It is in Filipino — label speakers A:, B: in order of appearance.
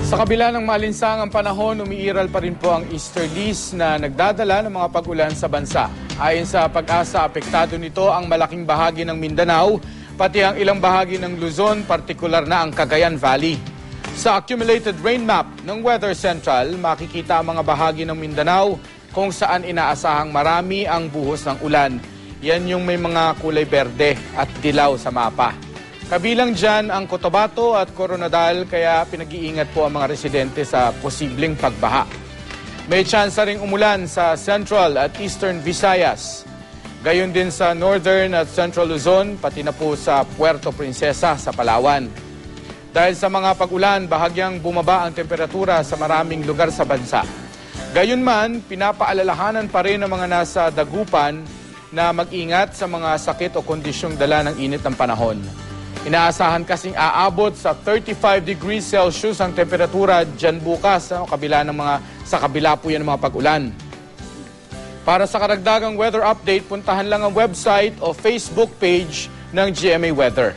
A: Sa kabila ng malinsangang panahon, umiiral pa rin po ang easterlies na nagdadala ng mga pag-ulan sa bansa. Ayon sa Pag-asa, apektado nito ang malaking bahagi ng Mindanao, pati ang ilang bahagi ng Luzon, partikular na ang Cagayan Valley. Sa accumulated rain map ng Weather Central, makikita ang mga bahagi ng Mindanao kung saan inaasahang marami ang buhos ng ulan. Yan yung may mga kulay berde at dilaw sa mapa. Kabilang dyan ang Cotabato at Coronadal, kaya pinag-iingat po ang mga residente sa posibleng pagbaha. May tsansa ring umulan sa Central at Eastern Visayas. Gayon din sa Northern at Central Luzon, pati na po sa Puerto Princesa sa Palawan. Dahil sa mga pag-ulan, bahagyang bumaba ang temperatura sa maraming lugar sa bansa. Gayunman, pinapaalalahanan pa rin ng mga nasa dagupan na mag-ingat sa mga sakit o kondisyong dala ng init ng panahon. Inaasahan kasing aabot sa 35 degrees Celsius ang temperatura dyan bukas sa kabila po yan ng mga pag-ulan. Para sa karagdagang weather update, puntahan lang ang website o Facebook page ng GMA Weather.